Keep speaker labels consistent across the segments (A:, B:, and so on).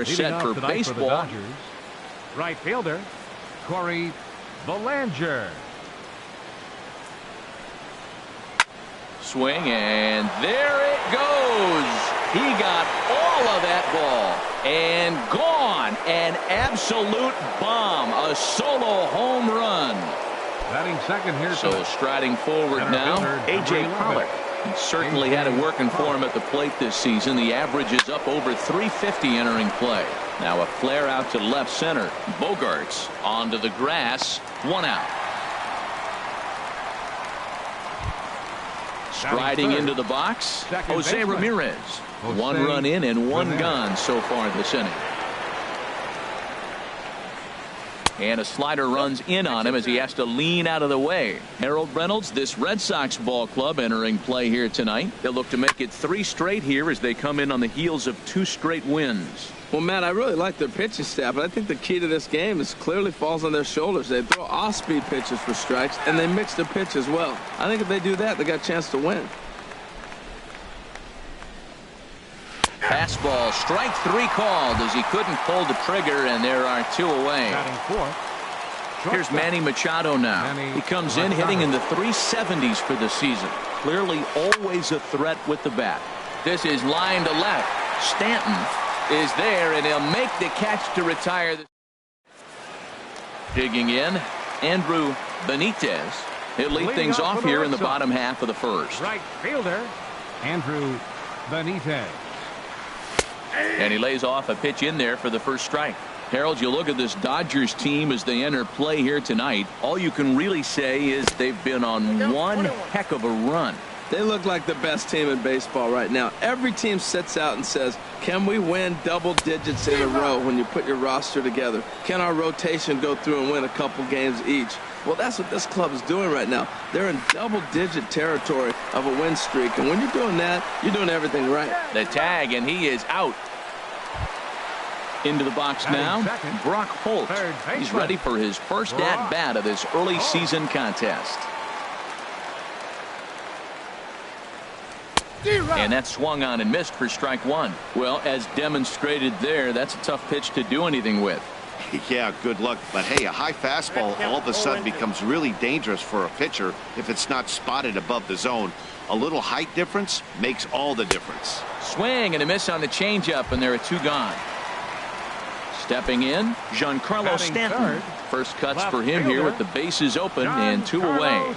A: are set for baseball.
B: Right fielder, Corey Belanger.
A: Swing, and there it goes. He got all of that ball and gone. An absolute bomb. A solo home run.
B: Batting second here.
A: So striding forward now, A.J. Pollock. He certainly had it working for him at the plate this season. The average is up over 350 entering play. Now a flare out to left center. Bogaerts onto the grass. 1 out. Striding into the box, Jose Ramirez. 1 run in and 1 gone so far this inning. And a slider runs in on him as he has to lean out of the way. Harold Reynolds, this Red Sox ball club entering play here tonight. They'll look to make it 3 straight here as they come in on the heels of 2 straight wins.
C: Well, Matt, I really like their pitching staff, but I think the key to this game is clearly falls on their shoulders. They throw off-speed pitches for strikes, and they mix the pitch as well. I think if they do that, they got a chance to win.
A: Fastball, strike 3 called as he couldn't pull the trigger, and there are 2 away. Here's Manny Machado now. He comes in hitting in the 370s for the season. Clearly always a threat with the bat. This is line to left. Stanton is there, and he'll make the catch to retire. Digging in, Andrew Benitez. He'll lead things off here in the bottom half of the first.
B: Right fielder, Andrew Benitez.
A: And he lays off a pitch in there for the first strike. Harold, you look at this Dodgers team as they enter play here tonight. All you can really say is they've been on one heck of a run.
C: They look like the best team in baseball right now. Every team sits out and says, can we win double digits in a row when you put your roster together? Can our rotation go through and win a couple games each? Well, that's what this club is doing right now. They're in double-digit territory of a win streak. And when you're doing that, you're doing everything right.
A: The tag, and he is out. Into the box now, Brock Holt. He's ready for his first at-bat of this early season contest. And that swung on and missed for strike 1. Well, as demonstrated there, that's a tough pitch to do anything with.
D: Yeah, good luck. But hey, a high fastball all of a sudden becomes really dangerous for a pitcher if it's not spotted above the zone. A little height difference makes all the difference.
A: Swing and a miss on the changeup, and there are 2 gone. Stepping in, Giancarlo Stanton. First cuts for him here with the bases open and 2 away.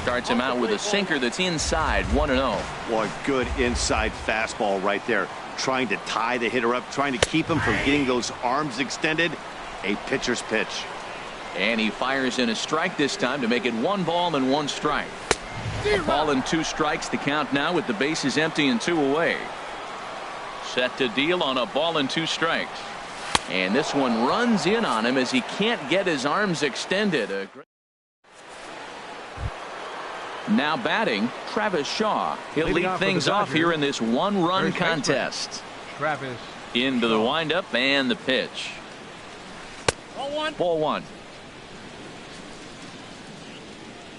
A: Starts him out with a sinker that's inside, 1-0.
D: Boy, good inside fastball right there. Trying to tie the hitter up, trying to keep him from getting those arms extended. A pitcher's pitch.
A: And he fires in a strike this time to make it 1 ball and 1 strike. A ball and 2 strikes to count now with the bases empty and 2 away. Set to deal on a ball and 2 strikes. And this one runs in on him as he can't get his arms extended. Now batting, Travis Shaw. He'll lead things off here in this 1-run contest.
B: Travis.
A: Into the windup and the pitch. Ball 1.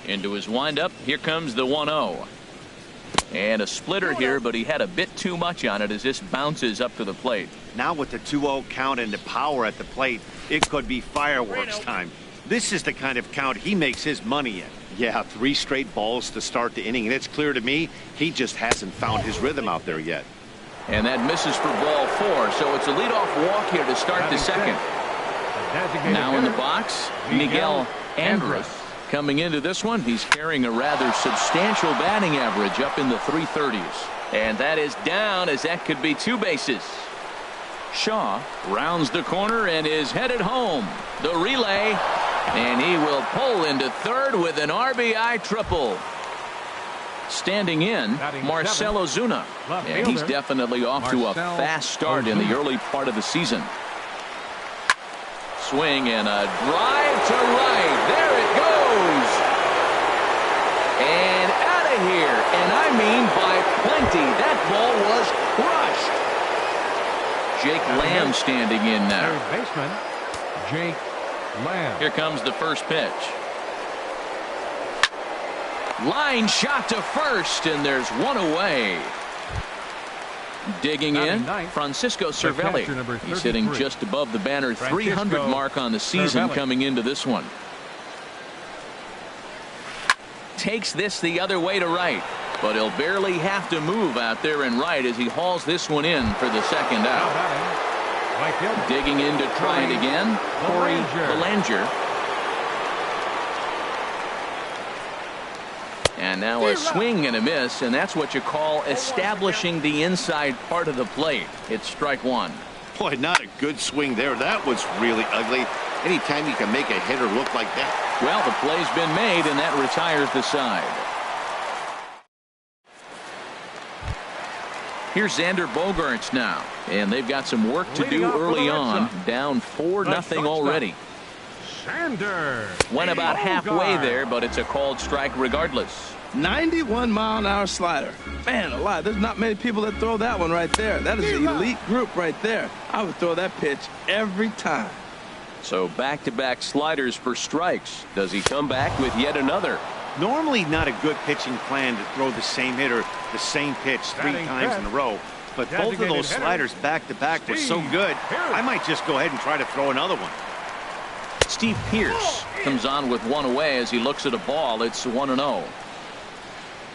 A: Into his windup. Here comes the 1-0. And a splitter here, but he had a bit too much on it as this bounces up to the plate.
D: Now with the 2-0 count and the power at the plate, it could be fireworks time. This is the kind of count he makes his money in. Yeah, 3 straight balls to start the inning, and it's clear to me he just hasn't found his rhythm out there yet.
A: And that misses for ball 4, so it's a leadoff walk here to start the second. Now in the box, Miguel Andres. Coming into this one, he's carrying a rather substantial batting average up in the 330s. And that is down as that could be 2 bases. Shaw rounds the corner and is headed home. The relay, and he will pull into third with an RBI triple. Standing in, Marcell Ozuna. And he's definitely off to a fast start in the early part of the season. Swing and a drive to right. There it goes. And out of here. And I mean by plenty. That ball was crushed. Jake Lamb standing in now.
B: Third baseman, Jake Lamb.
A: Here comes the first pitch. Line shot to first, and there's 1 away. Digging in,
B: ninth,
A: Francisco
B: catcher,
A: Cervelli.
B: number
A: He's hitting
B: 33.
A: just above the banner
B: Francisco
A: 300 mark on the season
B: Cervelli.
A: coming into this one. Takes this the other way to right, but he'll barely have to move out there in right as he hauls this one in for the second
B: Now
A: out.
B: batting, right fielder.
A: Digging in to try it again, Corey Belanger. And now a swing and a miss, and that's what you call establishing the inside part of the plate. It's strike one.
D: Boy, not a good swing there. That was really ugly. Anytime you can make a hitter look like that.
A: Well, the play's been made, and that retires the side. Here's Xander Bogaerts now, and they've got some work to do early on. Down 4-0 already.
B: Sander.
A: Went about halfway
B: Bogaerts.
A: there, but it's a called strike regardless.
C: 91-mile-an-hour slider. Man alive, there's not many people that throw that one right there. That is an elite group right there. I would throw that pitch every time.
A: So back-to-back sliders for strikes. Does he come back with yet another?
D: Normally not a good pitching plan to throw the same hitter the same pitch 3
B: Batting
D: times in a row. But both of
B: Designated
D: those
B: hitter,
D: sliders back-to-back were so
B: Steve
D: good,
B: Pearce.
D: I might just go ahead and try to throw another one.
A: Steve Pearce comes on with one away as he looks at a ball. It's 1-0.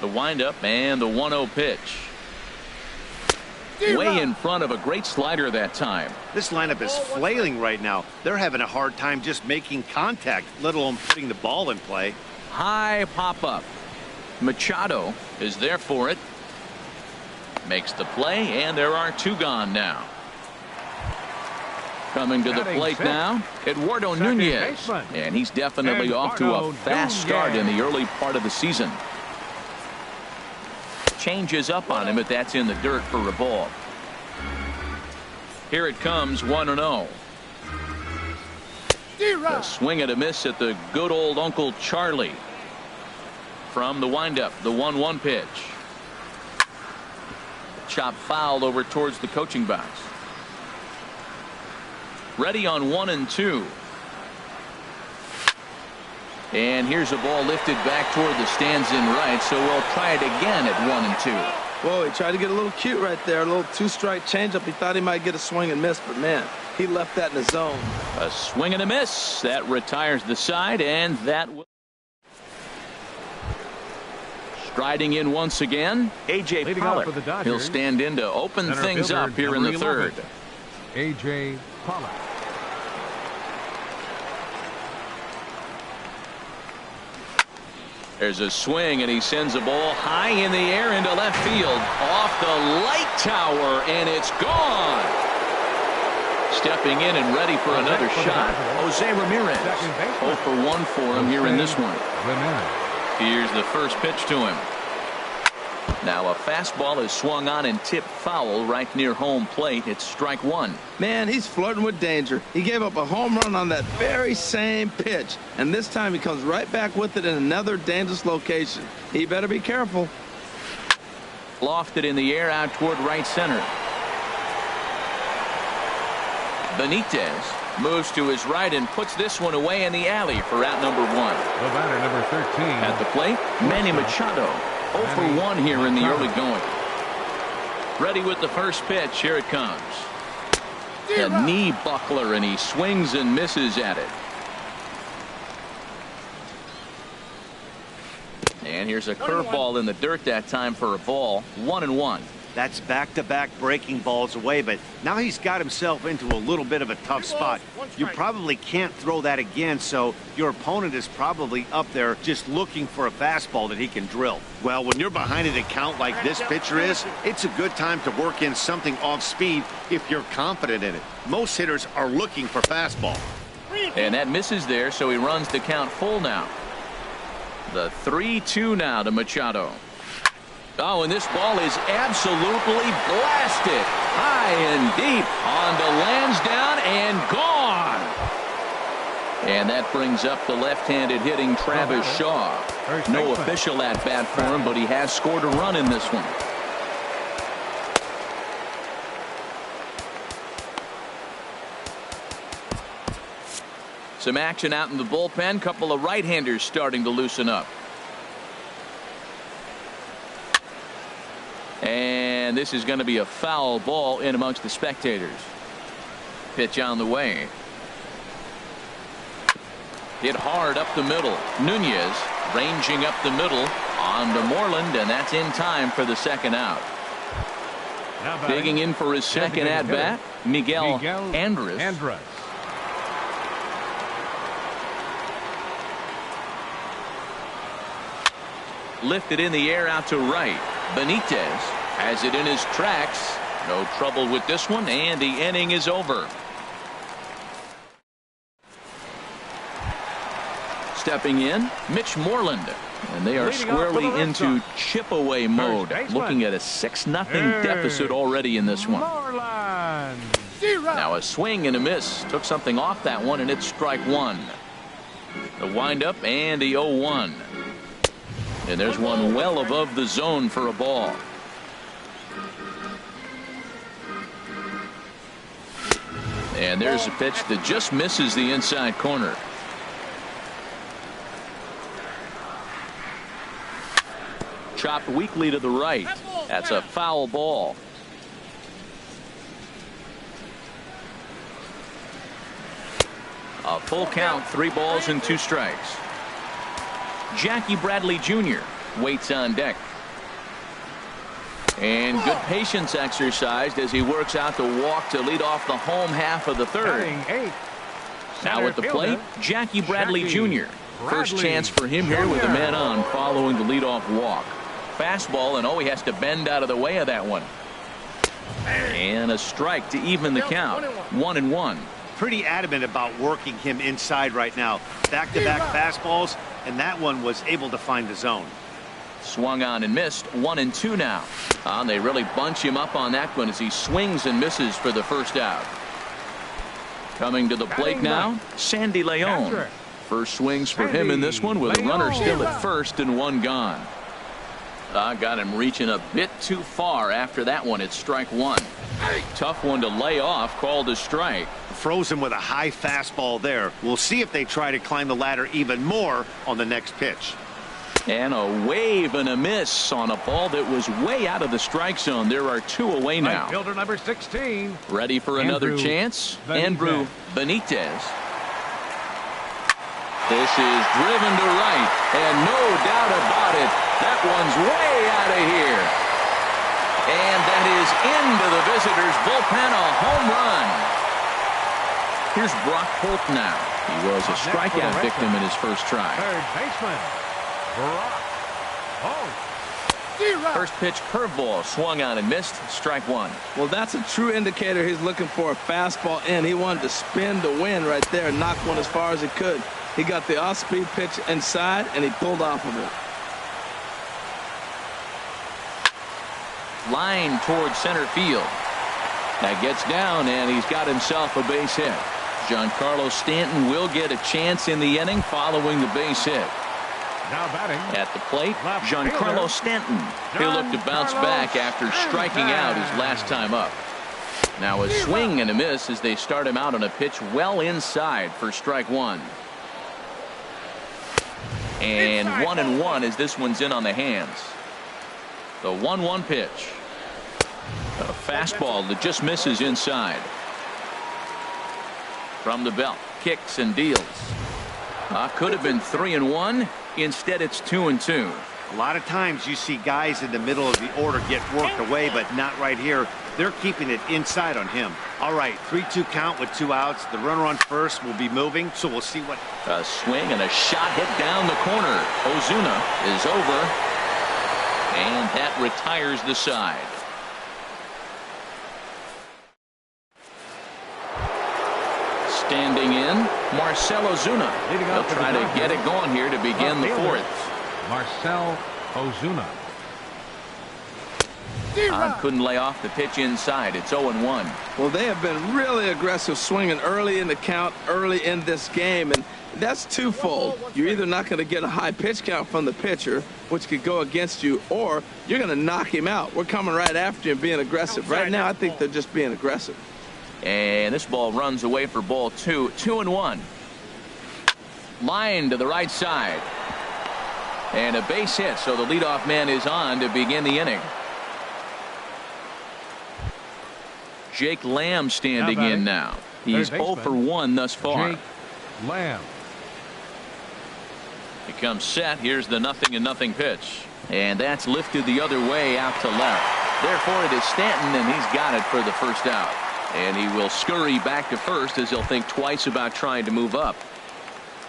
A: The windup and the 1-0 pitch. Way in front of a great slider that time.
D: This lineup is flailing right now. They're having a hard time just making contact, let alone putting the ball in play.
A: High pop-up. Machado is there for it. Makes the play, and there are 2 gone now. Coming to the
B: Batting
A: plate
B: sixth,
A: now, Eduardo
B: second
A: Nunez.
B: baseman,
A: And he's definitely off to a
B: Eduardo
A: fast start in
B: Nunez.
A: the early part of the season. Changes up on him, but that's in the dirt for a ball. Here it comes, 1-0. A swing and a miss at the good old Uncle Charlie. From the windup, the 1-1 pitch. Chop fouled over towards the coaching box. Ready on 1-2. And here's a ball lifted back toward the stands in right, so we'll try it again at 1-2.
C: Whoa, he tried to get a little cute right there. A little 2-strike changeup. He thought he might get a swing and miss, but man, he left that in the zone.
A: A swing and a miss. That retires the side, and that will. Striding in once again, A.J.
B: Leading off
A: Pollock.
B: for the Dodgers,
A: He'll stand in to open
B: center
A: things
B: fielder,
A: up here in the
B: number
A: third.
B: 11, A.J. Pollock.
A: There's a swing, and he sends a ball high in the air into left field. Off the light tower, and it's gone. Stepping in and ready for another shot, Jose Ramirez. 0 for 1 for him here in this one. Here's the first pitch to him. Now a fastball is swung on and tipped foul right near home plate. It's strike one.
C: Man, he's flirting with danger. He gave up a home run on that very same pitch, and this time he comes right back with it in another dangerous location. He better be careful.
A: Lofted in the air out toward right center. Benitez moves to his right and puts this one away in the alley for out number 1.
B: The batter, number 13.
A: At the plate, Manny Machado. 0 for 1 here in the early going. Ready with the first pitch. Here it comes. A knee buckler, and he swings and misses at it. And here's a curveball in the dirt that time for a ball. 1-1.
D: That's back-to-back breaking balls away, but now he's got himself into a little bit of a tough spot. You probably can't throw that again, so your opponent is probably up there just looking for a fastball that he can drill. Well, when you're behind an account like this pitcher is, it's a good time to work in something off speed if you're confident in it. Most hitters are looking for fastball.
A: And that misses there, so he runs the count full now. The 3-2 now to Machado. Oh, and this ball is absolutely blasted. High and deep. On to Lansdowne and gone. And that brings up the left-handed hitting Travis Shaw. No official at bat for him, but he has scored a run in this one. Some action out in the bullpen. Couple of right-handers starting to loosen up. And And this is going to be a foul ball in amongst the spectators. Pitch on the way. Hit hard up the middle. Nunez ranging up the middle on to Moreland, and that's in time for the second out. Digging in for his second at bat, Miguel Andres. Lifted in the air out to right. Benitez has it in his tracks. No trouble with this one, and the inning is over. Stepping in, Mitch Moreland. And they are squarely into chip-away mode, looking at a 6-0 deficit already in this one. Now a swing and a miss. Took something off that one, and it's strike one. The windup and the 0-1. And there's one well above the zone for a ball. And there's a pitch that just misses the inside corner. Chopped weakly to the right. That's a foul ball. A full count, 3 balls and 2 strikes. Jackie Bradley Jr. waits on deck. And good patience exercised as he works out the walk to lead off the home half of the third. Now at the plate, Jackie Bradley Jr. First chance for him here with a man on following the leadoff walk. Fastball, and he has to bend out of the way of that one. And a strike to even the count. 1-1.
D: Pretty adamant about working him inside right now. Back-to-back fastballs, and that one was able to find the zone.
A: Swung on and missed. 1-2 now. They really bunch him up on that one as he swings and misses for the first out. Coming to the plate now, Sandy Leon. First swings for him in this one with a runner still at first and 1 gone. Got him reaching a bit too far after that one. It's strike 1. Tough one to lay off, called a strike.
D: Frozen with a high fastball there. We'll see if they try to climb the ladder even more on the next pitch.
A: And a wave and a miss on a ball that was way out of the strike zone. There are 2 away now.
B: Fielder number 16.
A: Ready for another chance. Andrew Benitez. This is driven to right, and no doubt about it, that one's way out of here. And that is into the visitors' bullpen, a home run. Here's Brock Holt now. He was a strikeout victim in his first try.
B: Third baseman, Brock Holt.
A: First pitch curveball swung on and missed. Strike 1.
C: Well, that's a true indicator he's looking for a fastball in. He wanted to spin the wind right there, knock one as far as he could. He got the off-speed pitch inside, and he pulled off of it.
A: Line towards center field. That gets down, and he's got himself a base hit. Giancarlo Stanton will get a chance in the inning following the base hit.
B: Now batting
A: at the plate, Giancarlo Stanton. He'll look to bounce back after striking out his last time up. Now a swing and a miss as they start him out on a pitch well inside for strike 1. And 1-1 as this one's in on the hands. The 1-1 pitch. A fastball that just misses inside. From the belt, kicks and deals. Could have been 3-1. Instead, it's 2-2.
D: A lot of times you see guys in the middle of the order get worked away, but not right here. They're keeping it inside on him. All right, 3-2 count with 2 outs. The runner on first will be moving, so we'll see what.
A: A swing and a shot hit down the corner. Ozuna is over, and that retires the side. Standing in, Marcell Ozuna. He'll try to get it going here to begin the 4th.
B: Marcell Ozuna.
A: Couldn't lay off the pitch inside. It's 0-1.
C: Well, they have been really aggressive swinging early in the count, early in this game, and that's twofold. You're either not going to get a high pitch count from the pitcher, which could go against you, or you're going to knock him out. We're coming right after him being aggressive. Right now, I think they're just being aggressive.
A: And this ball runs away for ball 2. 2-1. Line to the right side. And a base hit, so the leadoff man is on to begin the inning. Jake Lamb standing in now. He's 0 for 1 thus far.
B: Jake Lamb.
A: He comes set. Here's the 0-0 pitch. And that's lifted the other way out to left. Therefore, it is Stanton, and he's got it for the first out. And he will scurry back to first as he'll think twice about trying to move up.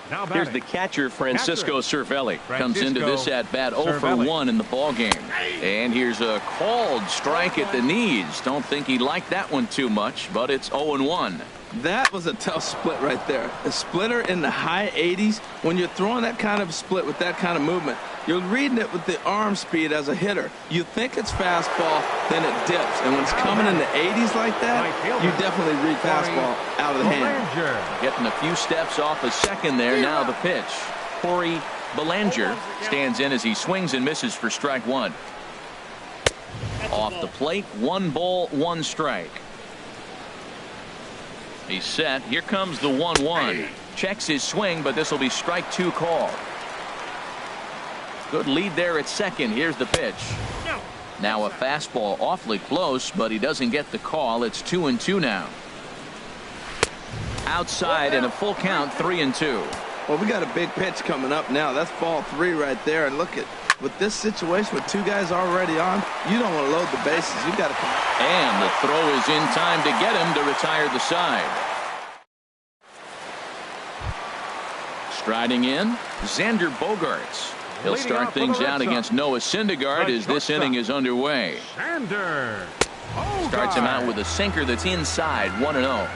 B: Now
E: here's the catcher, Francisco Cervelli.
A: Comes into this at bat 0 for 1 in the ball game. And here's a called strike at the knees. Don't think he liked that one too much, but it's 0-1.
C: That was a tough split right there. A splitter in the high 80s. When you're throwing that kind of split with that kind of movement, you're reading it with the arm speed as a hitter. You think it's fastball, then it dips. And when it's coming in the 80s like that, you definitely read fastball out of the hand.
A: Getting a few steps off a second there. Now the pitch. Corey Bellinger stands in as he swings and misses for strike one. Off the plate, 1 ball, 1 strike. He's set. Here comes the 1-1. Checks his swing, but this will be strike 2 called. Good lead there at second. Here's the pitch. Now a fastball awfully close, but he doesn't get the call. It's 2-2 now. Outside and a full count, 3-2.
C: Well, we got a big pitch coming up now. That's ball 3 right there. And look at with this situation with 2 guys already on, you don't want to load the bases. You got to come.
A: And the throw is in time to get him to retire the side. Striding in, Xander Bogaerts. He'll start things out against Noah Syndergaard as this inning is underway. Starts him out with a sinker that's inside, 1-0.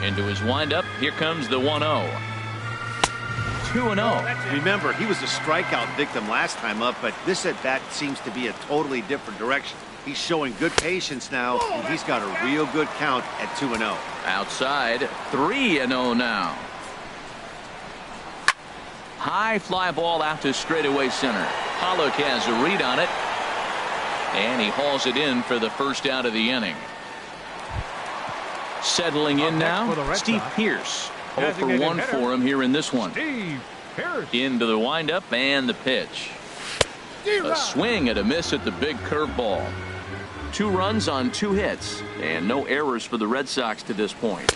A: Into his windup, here comes the 1-0. 2-0.
D: Remember, he was a strikeout victim last time up, but this at bat seems to be a totally different direction. He's showing good patience now, and he's got a real good count at 2-0.
A: Outside, 3-0 now. High fly ball out to straightaway center. Pollock has a read on it, and he hauls it in for the first out of the inning. Settling in now, Steve Pearce. 0 for 1 for him here in this one. Into the windup and the pitch. A swing and a miss at the big curveball. 2 runs on 2 hits, and no errors for the Red Sox to this point.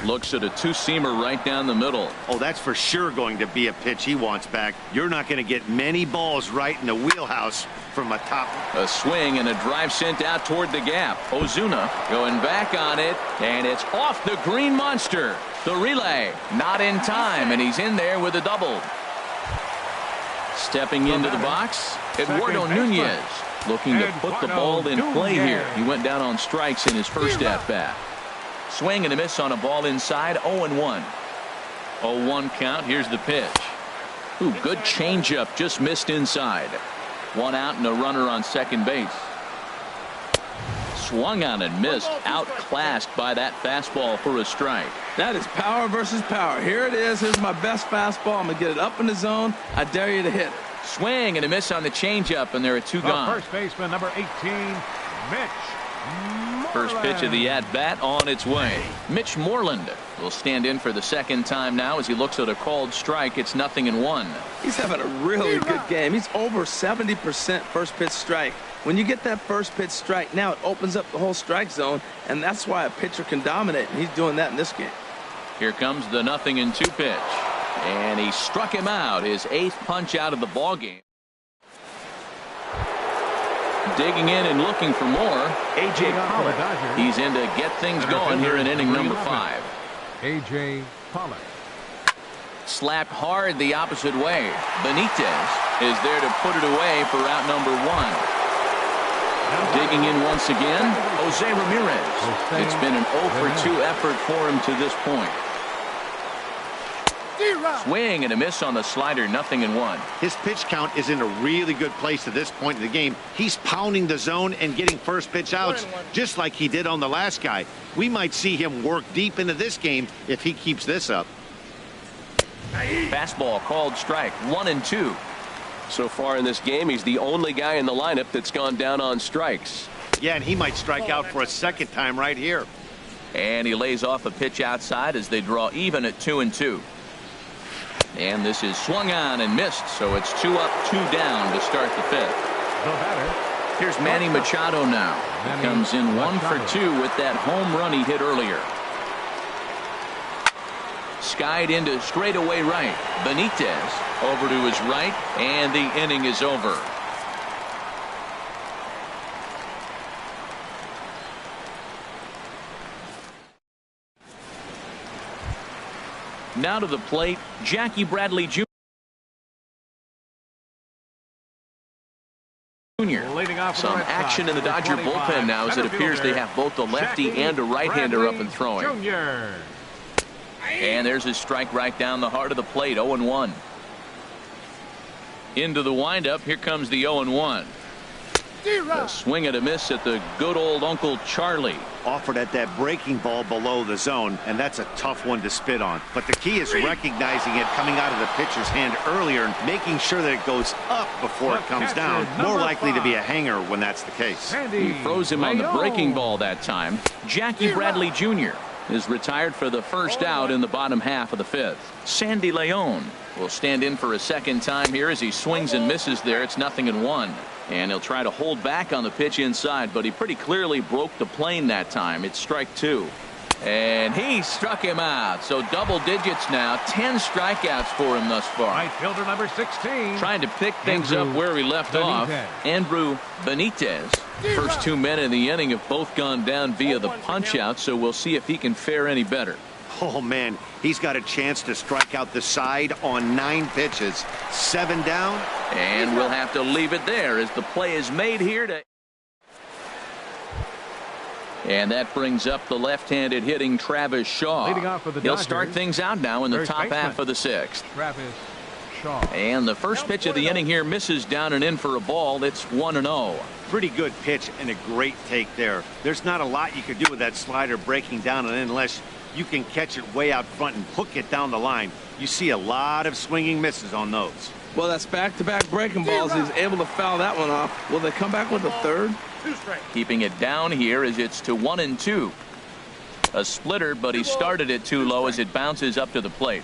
A: Looks at a 2-seamer right down the middle.
D: Oh, that's for sure going to be a pitch he wants back. You're not going to get many balls right in the wheelhouse from a top.
A: A swing and a drive sent out toward the gap. Ozuna going back on it, and it's off the green monster. The relay not in time, and he's in there with a double. Stepping into the box, Eduardo Nunez looking to put the ball in play here. He went down on strikes in his first at-bat. Swing and a miss on a ball inside, 0-1. 0-1 count. Here's the pitch. Ooh, good changeup, just missed inside. 1 out and a runner on second base. Swung on and missed, outclassed by that fastball for a strike.
C: That is power versus power. Here it is. Here's my best fastball. I'm going to get it up in the zone. I dare you to hit it.
A: Swing and a miss on the changeup, and there are 2 gone.
B: First baseman, number 18, Mitch Moreland.
A: First pitch of the at-bat on its way. Mitch Moreland will stand in for the second time now as he looks at a called strike. It's 0-1.
C: He's having a really good game. He's over 70% first pitch strike. When you get that first pitch strike, now it opens up the whole strike zone, and that's why a pitcher can dominate, and he's doing that in this game.
A: Here comes the 0-2 pitch. And he struck him out, his 8th punch out of the ball game. Digging in and looking for more, A.J. Pollock. He's in to get things going here in inning number 5.
B: A.J. Pollock.
A: Slapped hard the opposite way. Benitez is there to put it away for out number 1. Digging in once again, Jose Ramirez. It's been an 0 for 2 effort for him to this point. Swing and a miss on the slider, 0-1.
D: His pitch count is in a really good place at this point in the game. He's pounding the zone and getting first pitch outs just like he did on the last guy. We might see him work deep into this game if he keeps this up.
E: Fastball called strike, 1-2. So far in this game, he's the only guy in the lineup that's gone down on strikes.
D: Yeah, and he might strike out for a second time right here.
A: And he lays off a pitch outside as they draw even at 2-2. And this is swung on and missed, so it's 2 up, 2 down to start the 5th.
B: The batter,
A: Here's Manny Machado now. He comes in 1 for 2 with that home run he hit earlier. Skied into straightaway right. Benitez over to his right, and the inning is over. Now to the plate, Jackie Bradley Jr. Some action in the Dodger bullpen now, as it appears they have both a lefty and a right-hander up and throwing. And there's his strike right down the heart of the plate. 0-1. Into the windup. Here comes the 0-1. A swing and a miss at the good old Uncle Charlie.
D: Offered at that breaking ball below the zone, and that's a tough one to spit on. But the key is recognizing it coming out of the pitcher's hand earlier and making sure that it goes up before it comes down. More likely to be a hanger when that's the case.
A: He froze him on the breaking ball that time. Jackie Bradley Jr. is retired for the first out in the bottom half of the 5th. Sandy Leon will stand in for a second time here as he swings and misses there. It's 0-1. And he'll try to hold back on the pitch inside, but he pretty clearly broke the plane that time. It's strike 2. And he struck him out. So double digits now. 10 strikeouts for him thus far.
B: Right fielder number 16.
A: Trying to pick things up where we left off. Andrew Benitez. First 2 men in the inning have both gone down via the punch out, so we'll see if he can fare any better.
D: Oh, man, he's got a chance to strike out the side on 9 pitches. 7 down.
A: And we'll have to leave it there as the play is made here to. And that brings up the left-handed hitting Travis Shaw. He'll start things out now in the top half of the 6th.
B: Travis Shaw.
A: And the first pitch of the inning here misses down and in for a ball. It's 1-0.
D: Pretty good pitch and a great take there. There's not a lot you could do with that slider breaking down and in unless you can catch it way out front and hook it down the line. You see a lot of swinging misses on those.
C: Well, that's back-to-back breaking balls. He's able to foul that one off. Will they come back with a third?
A: Keeping it down here as it's to 1-2. A splitter, but he started it too low as it bounces up to the plate.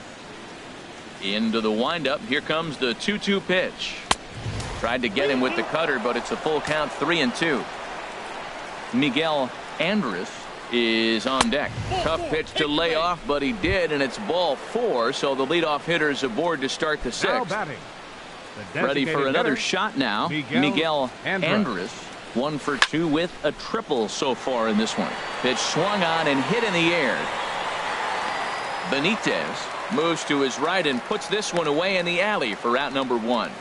A: Into the windup. Here comes the 2-2 pitch. Tried to get him with the cutter, but it's a full count. 3-2. Miguel Andres is on deck. Tough pitch to lay off, but he did, and it's ball 4, so the leadoff hitter is aboard to start the 6th. Ready for another shot now. Miguel Andres. 1 for 2 with a triple so far in this one. Pitch swung on and hit in the air. Benitez moves to his right and puts this one away in the alley for out number 1.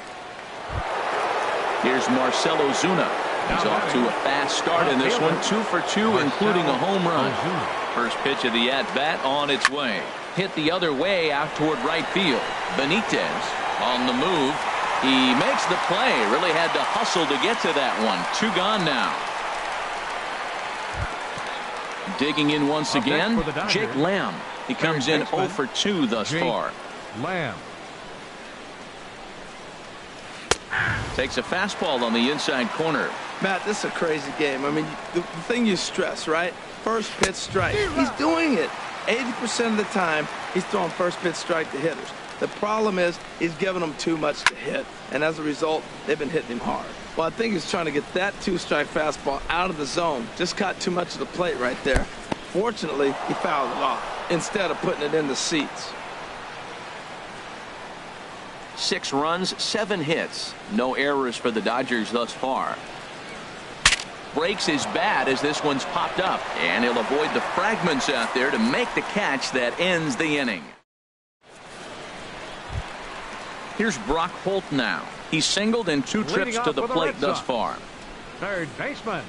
A: Here's Marcell Ozuna. He's off to a fast start in this one. 2 for 2, including a home run. First pitch of the at-bat on its way. Hit the other way out toward right field. Benitez on the move. He makes the play. Really had to hustle to get to that one. 2 gone now. Digging in once again, Jake Lamb. He comes in 0 for 2 thus far.
B: Lamb
C: takes a fastball on the inside corner. Matt, this is a crazy game. I mean, the thing you stress, right? First pitch strike. He's doing it. 80% of the time, he's throwing first pitch strike to hitters. The problem is he's giving them too much to hit, and as a result, they've been hitting him hard. Well, I think he's trying to get that 2-strike fastball out of the zone. Just caught too much of the plate right there. Fortunately, he fouled it off instead of putting it in the seats.
A: 6 runs, 7 hits. No errors for the Dodgers thus far. Breaks his bat as this one's popped up, and he'll avoid the fragments out there to make the catch that ends the inning. Here's Brock Holt now. He's singled in 2 trips to the plate thus far.
B: Third baseman,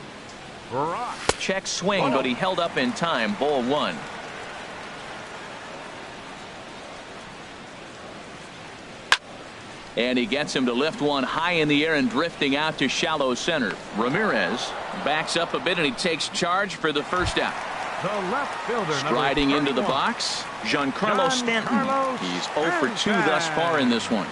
B: Brock.
A: Check swing, but he held up in time. Ball 1. And he gets him to lift one high in the air and drifting out to shallow center. Ramirez backs up a bit and he takes charge for the first out.
B: The left fielder,
A: striding into the box, Giancarlo Stanton. He's 0 for 2 thus far in this one.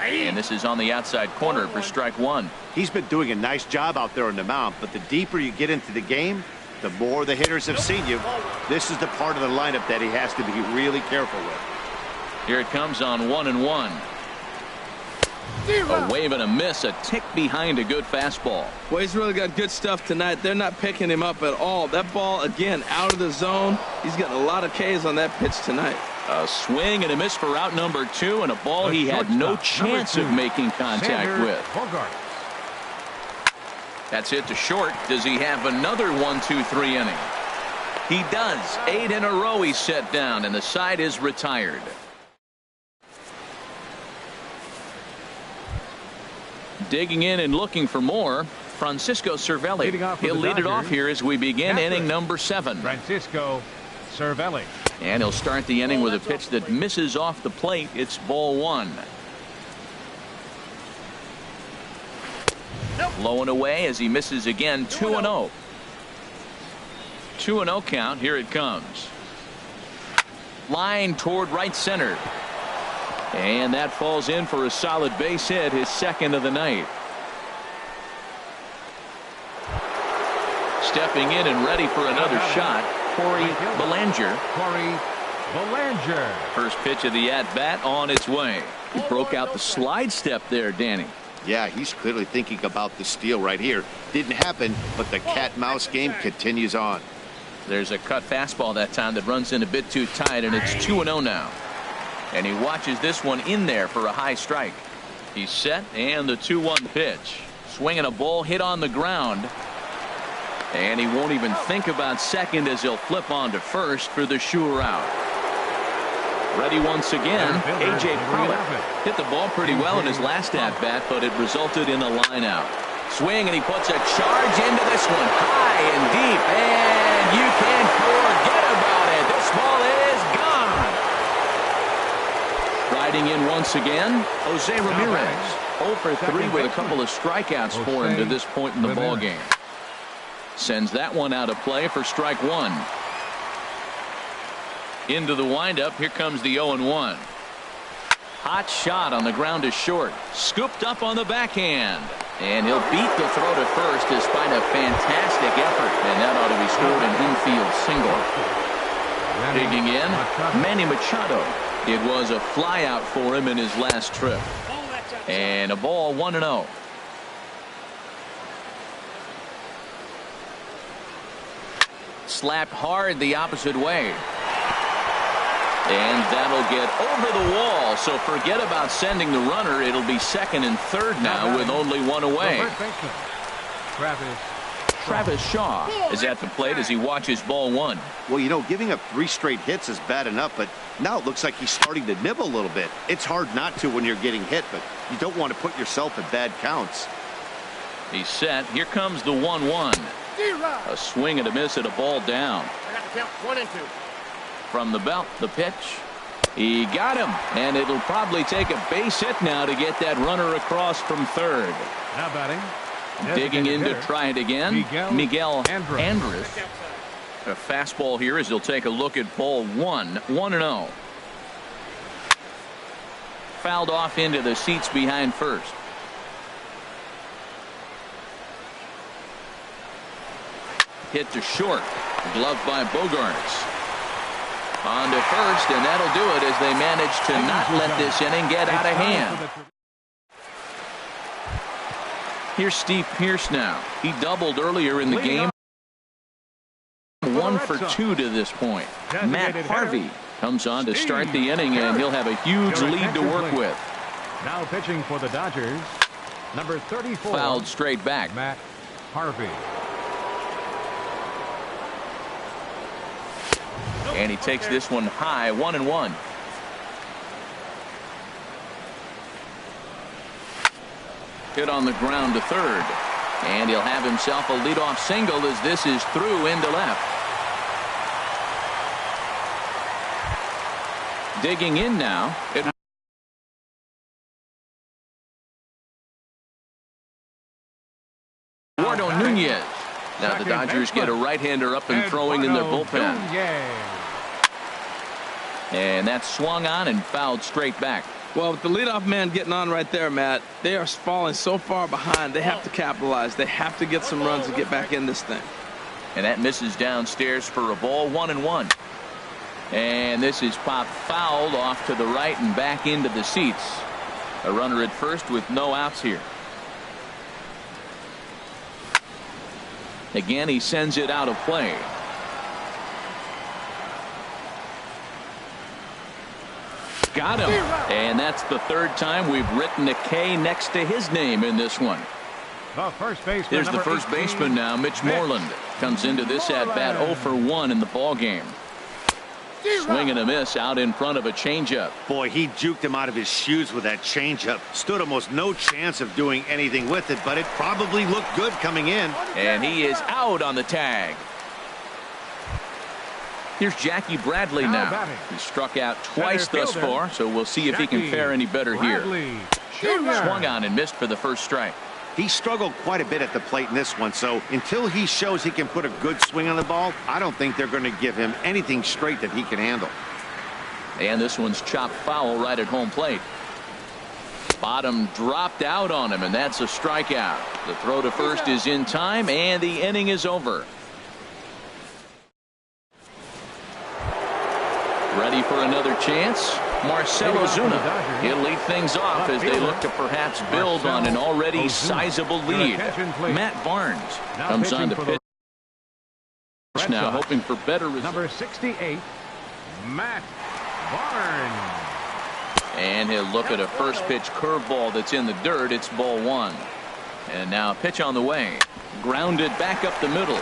A: And this is on the outside corner for strike 1.
D: He's been doing a nice job out there on the mound, but the deeper you get into the game, the more the hitters have seen you. This is the part of the lineup that he has to be really careful with.
A: Here it comes on 1-1. A wave and a miss, a tick behind a good fastball.
C: Well, he's really got good stuff tonight. They're not picking him up at all. That ball, again, out of the zone. He's getting a lot of Ks on that pitch tonight.
A: A swing and a miss for out number 2, and a ball he had no chance of making contact with.
B: Bogaerts.
A: That's hit to short. Does he have another 1-2-3 inning? He does. 8 in a row he's set down, and the side is retired. Digging in and looking for more, Francisco Cervelli. He'll lead it off here as we begin inning number 7.
B: Francisco Cervelli.
A: And he'll start the inning with a pitch that misses off the plate. It's ball 1. Low and away as he misses again. 2-0. 2-0 count. Here it comes. Line toward right center. And that falls in for a solid base hit, his second of the night. Stepping in and ready for another shot, Corey Belanger.
B: Corey Belanger.
A: First pitch of the at-bat on its way. He broke out the slide step there, Danny.
D: Yeah, he's clearly thinking about the steal right here. Didn't happen, but the cat-mouse game continues on.
A: There's a cut fastball that time that runs in a bit too tight, and it's 2-0 now. And he watches this one in there for a high strike. He's set, and the 2-1 pitch. Swinging a ball hit on the ground. And he won't even think about second as he'll flip on to first for the sure out. Ready once again, A.J. Pollock hit the ball pretty well in his last at-bat, but it resulted in a line out. Swing, and he puts a charge into this one, high and deep, and you can forget about it. This ball is gone. Riding in once again, Jose Ramirez. 0 for 3 with a couple of strikeouts for him to this point in the ballgame. Sends that one out of play for strike 1. Into the windup. Here comes the 0-1. Hot shot on the ground to short. Scooped up on the backhand. And he'll beat the throw to first despite a fantastic effort. And that ought to be scored an infield single. Digging in, Manny Machado. It was a fly out for him in his last trip. And a ball 1-0. Slapped hard the opposite way. And that'll get over the wall. So forget about sending the runner. It'll be second and third now with only one away. Travis Shaw is at the plate as he watches ball 1.
D: Well, you know, giving up 3 straight hits is bad enough, but now it looks like he's starting to nibble a little bit. It's hard not to when you're getting hit, but you don't want to put yourself in bad counts.
A: He's set. Here comes the 1-1. A swing and a miss at a ball down.
F: I got to count 1 and 2.
A: From the belt, the pitch. He got him, and it'll probably take a base hit now to get that runner across from third.
B: Now batting.
A: Digging in to try it again, Miguel Andres. A fastball here as he'll take a look at ball 1. 1-0. Fouled off into the seats behind first. Hit to short. Gloved by Bogaerts. On to first, and that'll do it as they manage to not let this inning get out of hand. Here's Steve Pearce now. He doubled earlier in the game. 1 for 2 to this point. Matt Harvey comes on to start the inning, and he'll have a huge lead to work with.
B: Now pitching for the Dodgers, number 34.
A: Fouled straight back.
B: Matt Harvey.
A: And he takes this one high, 1-1. Hit on the ground to third. And he'll have himself a leadoff single as this is through into left. Digging in now. Eduardo Nunez. Now the Dodgers get a right-hander up and throwing in their bullpen. And that's swung on and fouled straight back.
C: Well, with the leadoff man getting on right there, Matt, they are falling so far behind. They have to capitalize. They have to get some runs to get back in this thing.
A: And that misses downstairs for a ball, 1-1. And this is popped fouled off to the right and back into the seats. A runner at first with no outs here. Again, he sends it out of play. Got him. And that's the third time we've written a K next to his name in this one.
B: The first baseman.
A: Here's the first baseman now, Mitch Moreland. Comes into this at-bat 0 for 1 in the ball game. Swing and a miss out in front of a changeup.
D: Boy, he juked him out of his shoes with that changeup. Stood almost no chance of doing anything with it, but it probably looked good coming in.
A: And he is out on the tag. Here's Jackie Bradley now. He struck out twice thus far, so we'll see if he can fare any better here. Swung on and missed for the first strike.
D: He struggled quite a bit at the plate in this one, so until he shows he can put a good swing on the ball, I don't think they're going to give him anything straight that he can handle.
A: And this one's chopped foul right at home plate. Bottom dropped out on him, and that's a strikeout. The throw to first is in time, and the inning is over. Ready for another chance? Marcell Ozuna. He'll lead things off as they look to perhaps build on an already sizable lead. Matt Barnes comes on to pitch now, hoping for better results.
B: Number 68, Matt Barnes.
A: And he'll look at a first pitch curveball that's in the dirt. It's ball 1. And now a pitch on the way. Grounded back up the middle.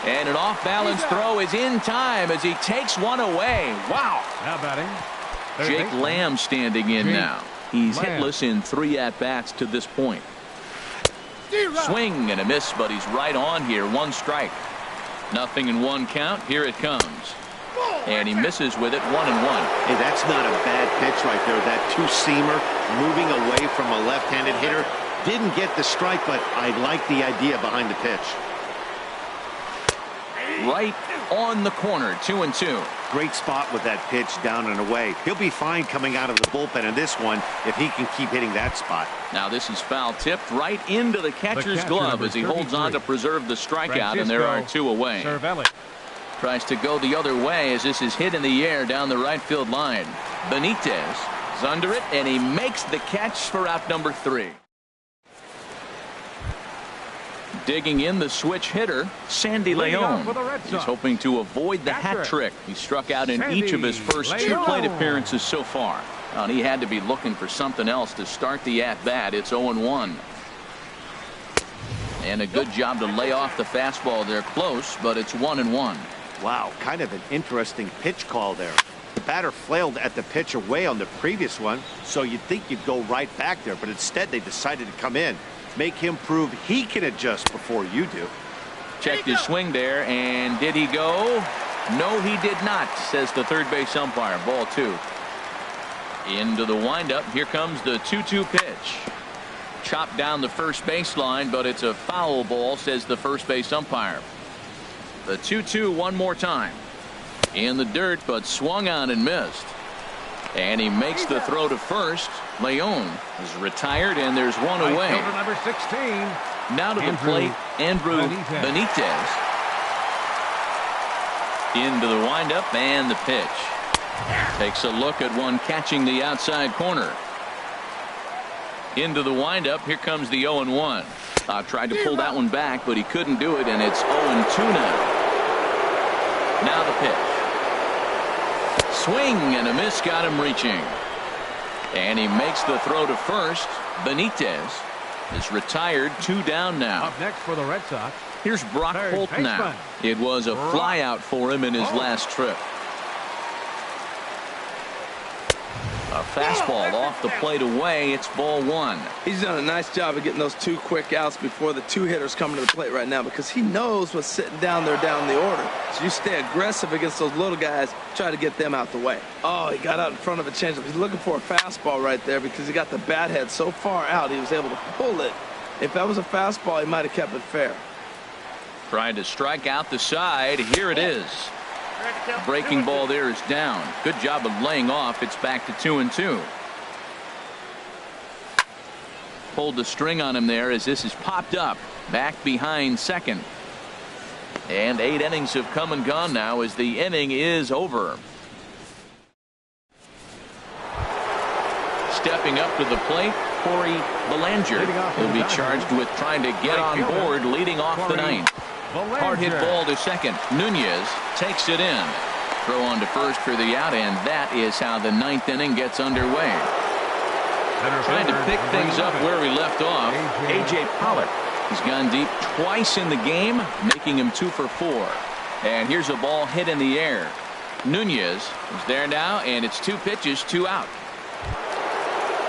A: And an off-balance throw is in time as he takes one away. Wow.
B: Now batting.
A: Jake Lamb standing in now. He's hitless in 3 at-bats to this point. Swing and a miss, but he's right on here. 1 strike. Nothing in 1 count. Here it comes. And he misses with it. 1-1.
D: Hey, that's not a bad pitch right there. That two-seamer moving away from a left-handed hitter. Didn't get the strike, but I like the idea behind the pitch.
A: Right on the corner. 2-2.
D: Great spot with that pitch down and away. He'll be fine coming out of the bullpen in this one if he can keep hitting that spot.
A: Now this is foul tipped right into the catcher's glove as he holds on to preserve the strikeout, and there are 2 away. Tries to go the other way as this is hit in the air down the right field line. Benitez is under it, and he makes the catch for out number 3. Digging in the switch hitter, Sandy Leon. He's hoping to avoid the hat trick. He struck out in each of his first 2 plate appearances so far. And he had to be looking for something else to start the at-bat. It's 0-1. And a good job to lay off the fastball there close, but it's 1-1.
D: Wow, kind of an interesting pitch call there. The batter flailed at the pitch away on the previous one, so you'd think you'd go right back there, but instead they decided to come in. Make him prove he can adjust before you do.
A: Checked his swing there, and did he go? No, he did not, says the third base umpire. Ball 2. Into the windup. Here comes the 2-2 pitch. Chopped down the first baseline, but it's a foul ball, says the first base umpire. The 2-2 one more time. In the dirt, but swung on and missed. And he makes the throw to first. Leon is retired, and there's 1 away.
B: Number 16.
A: Now to the plate, Andrew Benitez. Into the windup and the pitch. Takes a look at one catching the outside corner. Into the windup. Here comes the 0-1. Tried to pull that one back, but he couldn't do it, and it's 0-2 now. Now the pitch. Swing and a miss got him reaching. And he makes the throw to first. Benitez is retired. 2 down now.
B: Up next for the Red Sox.
A: Here's Brock Holt now. It was a flyout for him in his last trip. A fastball off the plate away. It's ball 1.
C: He's done a nice job of getting those 2 quick outs before the 2 hitters coming to the plate right now, because he knows what's sitting down there down the order. So you stay aggressive against those little guys, try to get them out the way. Oh, he got out in front of a changeup. He's looking for a fastball right there because he got the bat head so far out he was able to pull it. If that was a fastball, he might have kept it fair.
A: Trying to strike out the side. Here it is. Breaking ball there is down. Good job of laying off. It's back to 2-2. Pulled the string on him there as this is popped up. Back behind second. And 8 innings have come and gone now as the inning is over. Stepping up to the plate, Corey Bellinger. He'll be charged with trying to get on board leading off the ninth. Hard hit ball to second. Nunez takes it in. Throw on to first for the out, and that is how the ninth inning gets underway. Trying to pick things up where we left off, A.J. Pollock. He's gone deep twice in the game, making him 2 for 4. And here's a ball hit in the air. Nunez is there now, and it's 2 pitches, 2 out.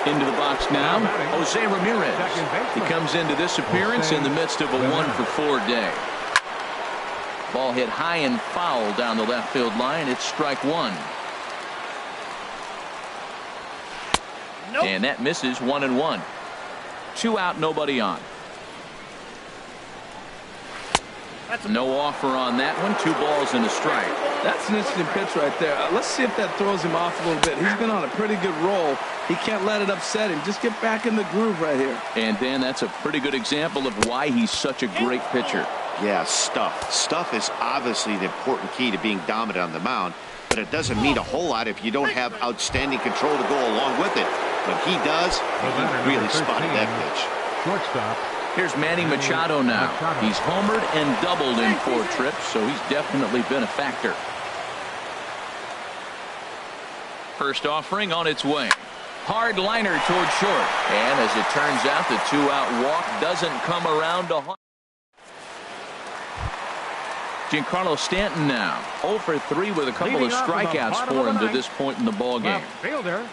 A: Into the box now, Jose Ramirez. He comes into this appearance in the midst of a 1 for 4 day. Ball hit high and foul down the left field line. It's strike 1. Nope. And that misses 1-1. 2 out, nobody on. No offer on that one. 2 balls and a strike.
C: That's an interesting pitch right there. Let's see if that throws him off a little bit. He's been on a pretty good roll. He can't let it upset him. Just get back in the groove right here.
A: And Dan, that's a pretty good example of why he's such a great pitcher.
D: Yeah, stuff. Stuff is obviously the important key to being dominant on the mound, but it doesn't mean a whole lot if you don't have outstanding control to go along with it. But he does. He really spotted that pitch.
B: Shortstop.
A: Here's Manny Machado now. He's homered and doubled in 4 trips, so he's definitely been a factor. First offering on its way. Hard liner toward short. And as it turns out, the 2-out walk doesn't come around to haunt. Giancarlo Stanton now 0 for 3 with a couple of strikeouts for him to this point in the ball game.
B: Fielder,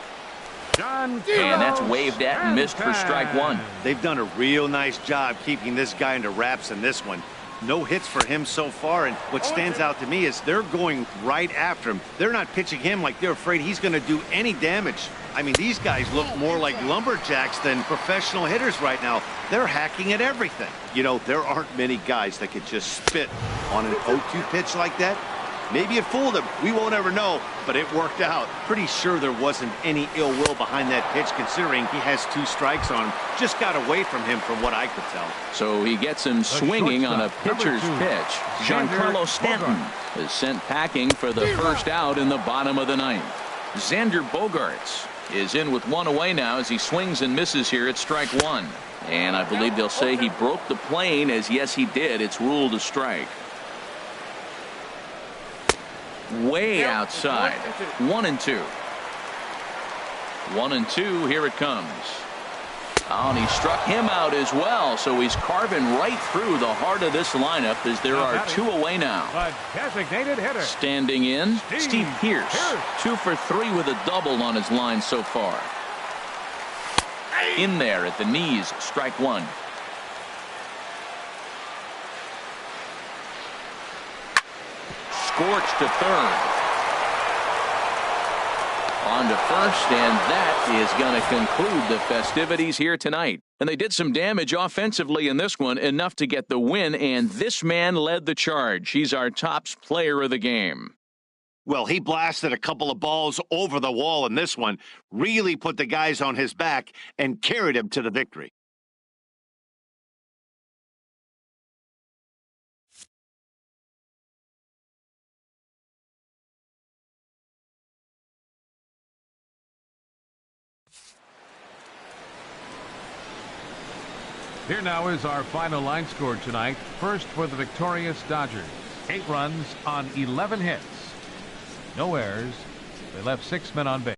B: John
A: and that's waved at and missed for strike 1.
D: They've done a real nice job keeping this guy into wraps in this one. No hits for him so far, and what stands out to me is they're going right after him. They're not pitching him like they're afraid he's going to do any damage. I mean, these guys look more like lumberjacks than professional hitters right now. They're hacking at everything. You know, there aren't many guys that could just spit on an 0-2 pitch like that. Maybe it fooled him. We won't ever know, but it worked out. Pretty sure there wasn't any ill will behind that pitch, considering he has 2 strikes on him. Just got away from him from what I could tell.
A: So he gets him swinging on a pitcher's pitch. Giancarlo Stanton is sent packing for the first out in the bottom of the ninth. Xander Bogaerts is in with 1 away now as he swings and misses here at strike 1. And I believe they'll say he broke the plane, as yes he did. It's ruled a strike. Way outside. 1-2. 1-2. Here it comes. Oh, and he struck him out as well. So he's carving right through the heart of this lineup as there are 2 away now.
B: A designated hitter.
A: Standing in, Steve Pearce. 2 for 3 with a double on his line so far. In there at the knees, strike 1. Scorched to third. On to first, and that is going to conclude the festivities here tonight. And they did some damage offensively in this one, enough to get the win, and this man led the charge. He's our top player of the game.
D: Well, he blasted a couple of balls over the wall in this one, really put the guys on his back and carried him to the victory.
B: Here now is our final line score tonight. First for the victorious Dodgers. 8 runs on 11 hits. No errors. They left 6 men on base.